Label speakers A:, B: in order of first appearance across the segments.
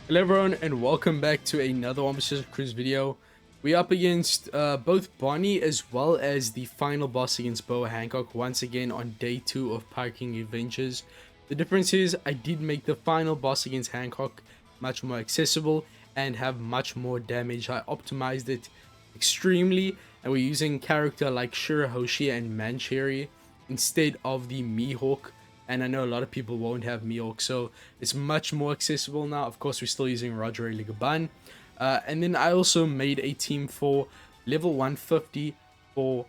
A: Hello everyone and welcome back to another Omae Cruise video. We up against both Bonney as well as the final boss against Hancock once again on day 2 of Parking Adventures. The difference is I did make the final boss against Hancock much more accessible and have much more damage. I optimized it extremely and we're using character like Shirahoshi and Mancheri instead of the Mihawk. And I know a lot of people won't have Mihawk, so it's much more accessible now. Of course, we're still using Roger Ligaban. And then I also made a team for level 150 for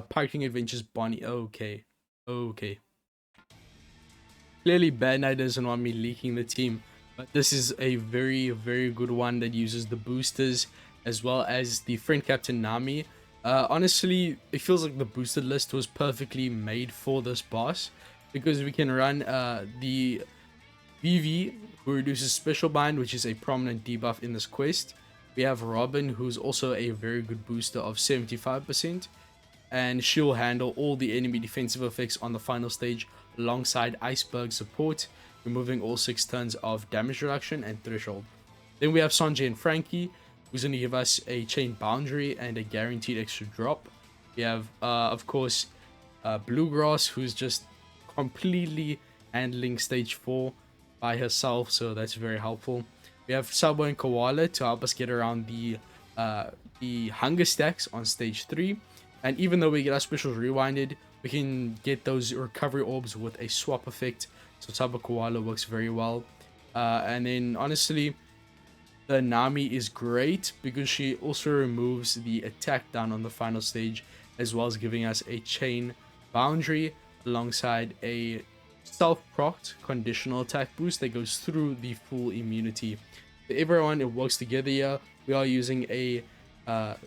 A: Parking Adventures Bonney. Okay. Clearly, Bad Night doesn't want me leaking the team, but this is a very good one that uses the boosters as well as the friend captain Nami. Honestly, it feels like the boosted list was perfectly made for this boss, because we can run the VV, who reduces special bind, which is a prominent debuff in this quest. We have Robin, who's also a very good booster of 75%, and she'll handle all the enemy defensive effects on the final stage alongside Iceberg support, removing all 6 turns of damage reduction and threshold. Then we have Sanjay and Frankie, who's going to give us a chain boundary and a guaranteed extra drop. We have, of course, Bluegrass, who's just completely handling stage 4 by herself, so that's very helpful. We have Sabo and Koala to help us get around the hunger stacks on stage 3, and even though we get our specials rewinded, we can get those recovery orbs with a swap effect, so Sabo Koala works very well. And then honestly, the Nami is great because she also removes the attack down on the final stage, as well as giving us a chain boundary alongside a self-procced conditional attack boost that goes through the full immunity. For everyone, it works together here. We are using a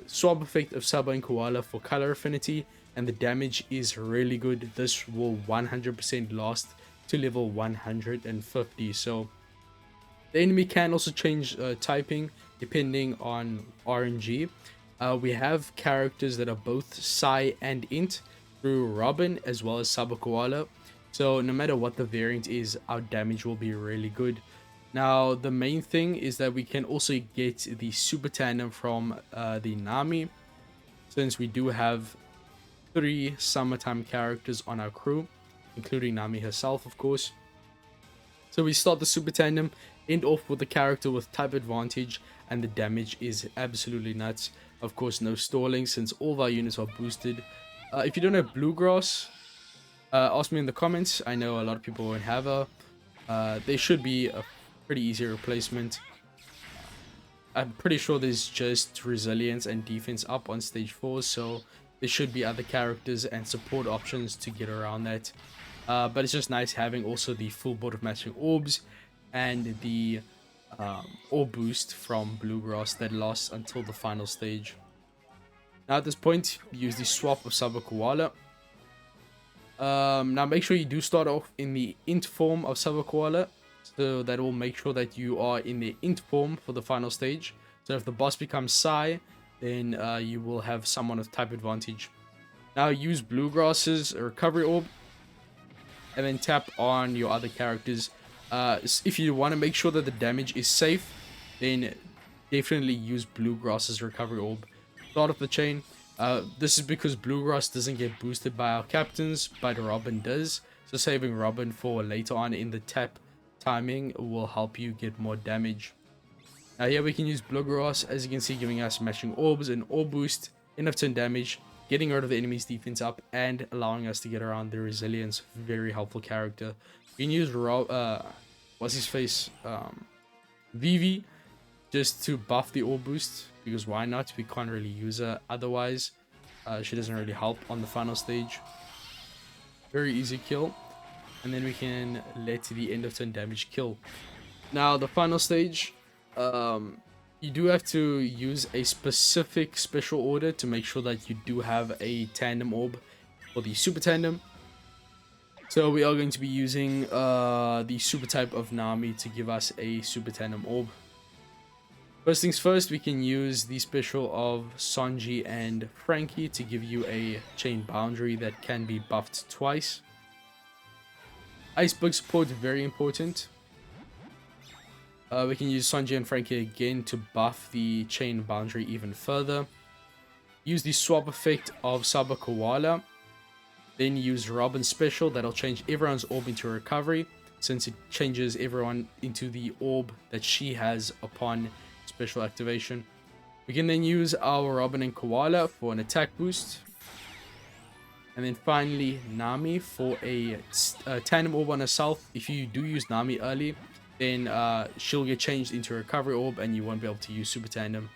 A: swap effect of Saba and Koala for color affinity, and the damage is really good. This will 100% last to level 150. So the enemy can also change typing depending on RNG. We have characters that are both Psi and Int through Robin as well as Saba Koala, so no matter what the variant is, our damage will be really good. Now the main thing is that we can also get the super tandem from the Nami, since we do have 3 summertime characters on our crew, including Nami herself, of course. So we start the super tandem, end off with a character with type advantage, and the damage is absolutely nuts. Of course, no stalling since all of our units are boosted. If you don't have Bluegrass, ask me in the comments. I know a lot of people won't have her. They should be a pretty easy replacement. I'm pretty sure there's just resilience and defense up on stage 4, so there should be other characters and support options to get around that. But it's just nice having also the full board of matching orbs and the orb boost from Bluegrass that lasts until the final stage. Now at this point, use the swap of Saba Koala. Now make sure you do start off in the int form of Saba Koala, so that will make sure that you are in the int form for the final stage. So if the boss becomes Psi, then you will have someone with type advantage. Now use Bluegrass's recovery orb, and then tap on your other characters. If you want to make sure that the damage is safe, then definitely use Bluegrass's recovery orb. Start of the chain. This is because Bluegrass doesn't get boosted by our captains, but Robin does, so saving Robin for later on in the tap timing will help you get more damage. Now here we can use Bluegrass, as you can see, giving us matching orbs and orb boost, enough turn damage, getting rid of the enemy's defense up, and allowing us to get around the resilience. Very helpful character. We can use what's his face, Vivi, just to buff the orb boost, because why not? We can't really use her otherwise. She doesn't really help on the final stage. Very easy kill, and then we can let the end of turn damage kill. Now the final stage, you do have to use a specific special order to make sure that you do have a tandem orb for the super tandem. So we are going to be using the super type of Nami to give us a super tandem orb. First things first, we can use the special of Sanji and Frankie to give you a chain boundary that can be buffed twice. Iceberg support, very important. We can use Sanji and Frankie again to buff the chain boundary even further. Use the swap effect of Saba Koala. Then use Robin's special. That'll change everyone's orb into recovery, since it changes everyone into the orb that she has upon special activation. We can then use our Robin and Koala for an attack boost. And then finally, Nami for a tandem orb on herself. If you do use Nami early, then she'll get changed into a recovery orb and you won't be able to use super tandem.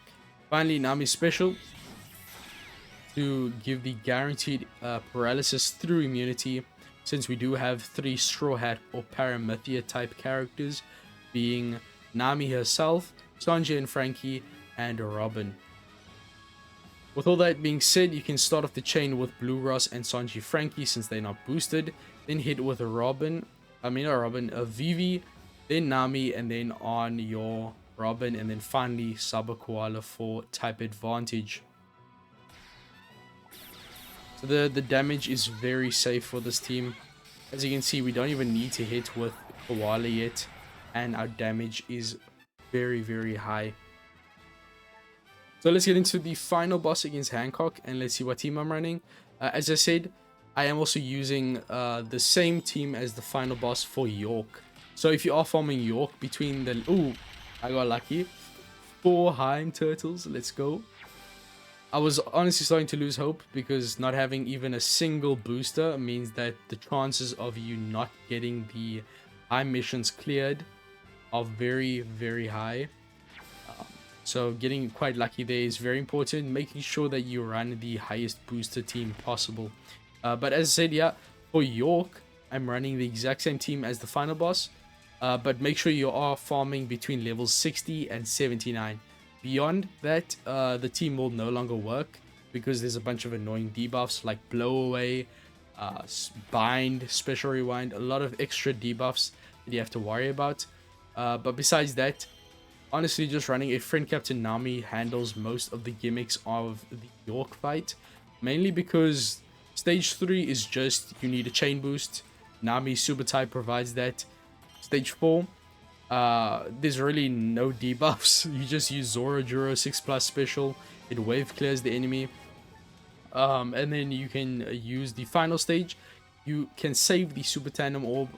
A: Finally, Nami's special to give the guaranteed paralysis through immunity, since we do have 3 Straw Hat or Paramythia type characters, being Nami herself, Sanji and Frankie, and Robin. With all that being said, you can start off the chain with Blue Ross and Sanji Frankie since they're not boosted, then hit with Vivi, then Nami, and then on your Robin, and then finally Saba Koala for type advantage. So the damage is very safe for this team. As you can see, we don't even need to hit with Koala yet, and our damage is very, very high. So let's get into the final boss against Hancock, and let's see what team I'm running. As I said, I am also using the same team as the final boss for York. So if you are farming York between the... Ooh, I got lucky. 4 Heim Turtles, let's go. I was honestly starting to lose hope, because not having even a single booster means that the chances of you not getting the Heim missions cleared are very, very high. So getting quite lucky there is very important, making sure that you run the highest booster team possible. But as I said, yeah, for York, I'm running the exact same team as the final boss. But make sure you are farming between levels 60 and 79. Beyond that, the team will no longer work, because there's a bunch of annoying debuffs like Blow Away, Bind, Special Rewind, a lot of extra debuffs that you have to worry about. But besides that, honestly, just running a friend Captain Nami handles most of the gimmicks of the York fight. Mainly because stage 3 is just, you need a chain boost. Nami super type provides that. Stage 4, there's really no debuffs. You just use Zoro Juro 6+ special. It wave clears the enemy. And then you can use the final stage. You can save the super tandem orb,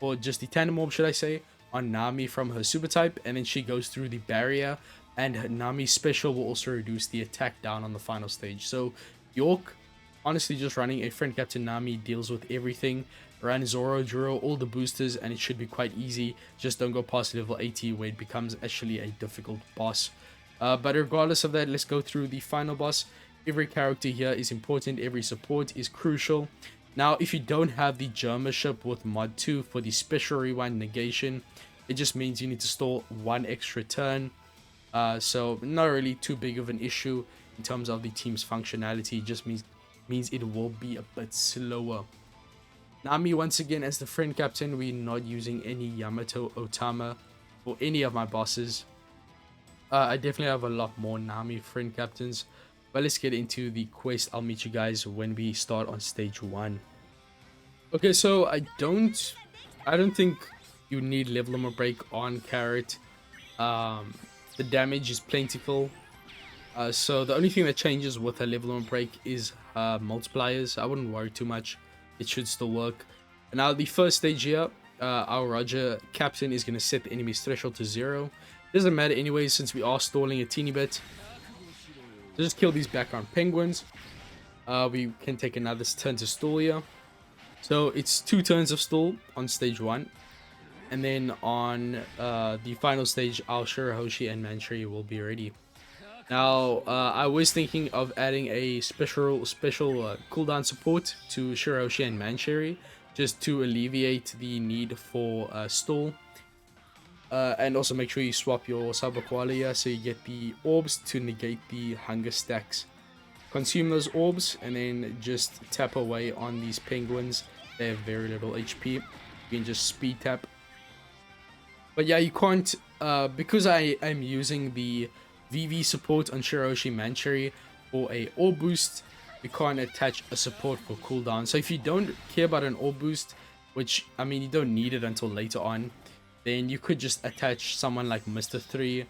A: or just the tandem orb should I say, on Nami from her super type, and then she goes through the barrier, and Nami's special will also reduce the attack down on the final stage. So York, honestly, just running a friend Captain Nami deals with everything. Run Zoro, Juro, all the boosters, and it should be quite easy. Just don't go past level 80 where it becomes actually a difficult boss. But regardless of that, let's go through the final boss. Every character here is important, every support is crucial. Now, if you don't have the Germa ship with mod 2 for the special rewind negation, it just means you need to stall 1 extra turn. So not really too big of an issue in terms of the team's functionality. It just means it will be a bit slower. Nami, once again, as the friend captain, we're not using any Yamato Otama for any of my bosses. I definitely have a lot more Nami friend captains. But let's get into the quest. I'll meet you guys when we start on stage 1. Okay, so I don't think you need level armor break on Carrot. The damage is plentiful. So the only thing that changes with a level armor break is multipliers. I wouldn't worry too much. It should still work. And now the first stage here, our Roger captain is going to set the enemy's threshold to 0. Doesn't matter anyway, since we are stalling a teeny bit. So just kill these background penguins. We can take another turn to stall here. So it's 2 turns of stall on stage 1. And then on the final stage, our Shirahoshi and Manchuri will be ready. Now, I was thinking of adding a special cooldown support to Shirahoshi and Manchuri, just to alleviate the need for stall. And also make sure you swap your Saba Koala so you get the orbs to negate the hunger stacks. Consume those orbs and then just tap away on these penguins. They have very little HP. You can just speed tap. But yeah, you can't, because I am using the VV support on Shirahoshi Manchuri for a orb boost, you can't attach a support for cooldown. So if you don't care about an orb boost, which, I mean, you don't need it until later on, then you could just attach someone like Mr. 3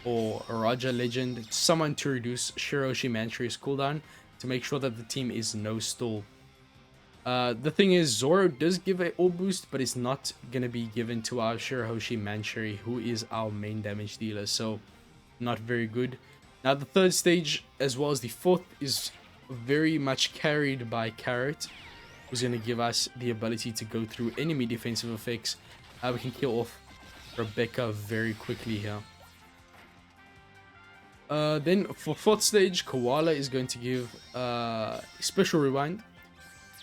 A: or Roger Legend, someone to reduce Shiroshi Manchury's cooldown to make sure that the team is no stall. The thing is, Zoro does give a orb boost, but it's not gonna be given to our Shiroshi Manchury, who is our main damage dealer, so not very good. Now the third stage, as well as the fourth, is very much carried by Carrot, who's gonna give us the ability to go through enemy defensive effects. We can kill off Rebecca very quickly here. Then for fourth stage, Koala is going to give special rewind.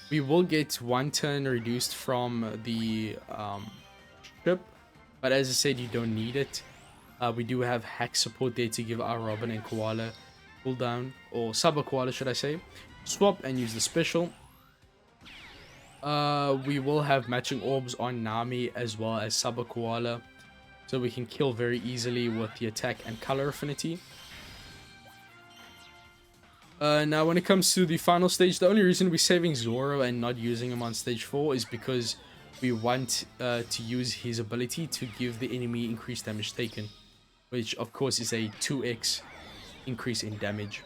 A: We will get 1 turn reduced from the ship, but as I said, you don't need it. We do have hack support there to give our Robin and Koala cooldown, or Saba Koala should I say. Swap and use the special. We will have matching orbs on Nami as well as Saba Koala, so we can kill very easily with the attack and color affinity. Now when it comes to the final stage, the only reason we're saving Zoro and not using him on stage 4 is because we want to use his ability to give the enemy increased damage taken, which of course is a 2x increase in damage.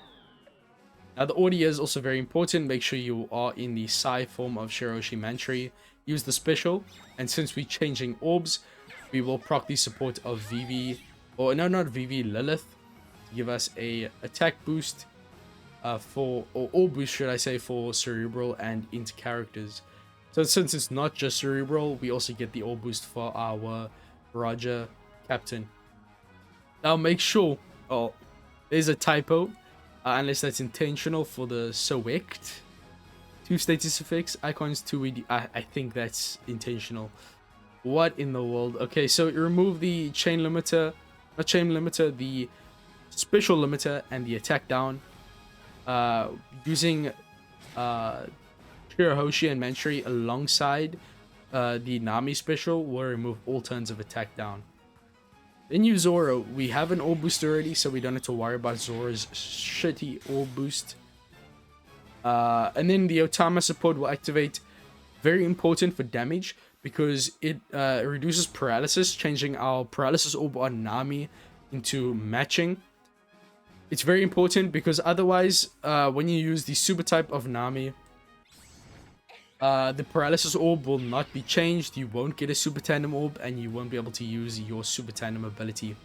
A: Now the audio is also very important. Make sure you are in the Psy form of Shiroshi Manchury. Use the special, and since we're changing orbs, we will proc the support of Vivi, or no, not Vivi, Lilith, to give us a attack boost or orb boost should I say, for Cerebral and Int characters. So since it's not just Cerebral, we also get the orb boost for our Roger Captain. Now make sure, oh, there's a typo, unless that's intentional, for the select 2 status effects icons 2 I think that's intentional. What in the world? Okay, so remove the chain limiter, not chain limiter, the special limiter and the attack down. Using Shirohoshi and Manchury alongside the Nami special will remove all turns of attack down. Then use Zoro. We have an orb boost already, so we don't have to worry about Zoro's shitty orb boost. And then the Otama support will activate. Very important for damage because it reduces paralysis, changing our paralysis orb on Nami into matching. It's very important because otherwise, when you use the super type of Nami, the paralysis orb will not be changed. You won't get a super tandem orb and you won't be able to use your super tandem ability.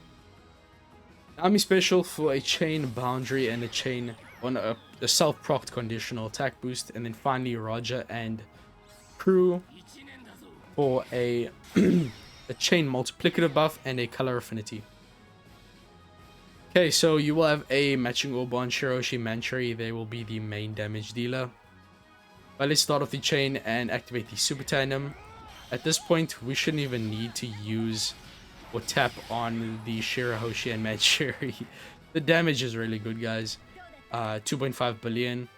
A: Nami special for a chain boundary and a chain on a self-procced conditional attack boost. And then finally Roger and crew for a, a chain multiplicative buff and a color affinity. Okay, so you will have a matching orb on Shiroshi Manchury. They will be the main damage dealer. But let's start off the chain and activate the super tandem. At this point, we shouldn't even need to use or tap on the Shirohoshi and Manchury. The damage is really good, guys. 2.5 billion.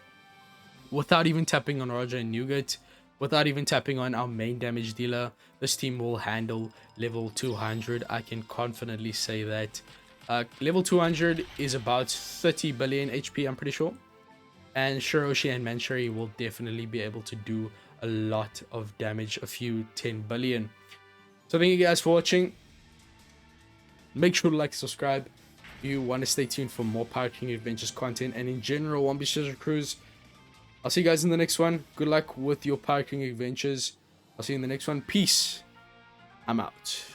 A: Without even tapping on Roger and Nougat, without even tapping on our main damage dealer, this team will handle level 200. I can confidently say that. Level 200 is about 30 billion HP, I'm pretty sure. And Shiroshi and Manchury will definitely be able to do a lot of damage, a few 10 billion. So thank you guys for watching. Make sure to like, subscribe if you want to stay tuned for more Pirate King Adventures content and in general One Piece Treasure Cruise. I'll see you guys in the next one. Good luck with your Pirate King Adventures. I'll see you in the next one. Peace. I'm out.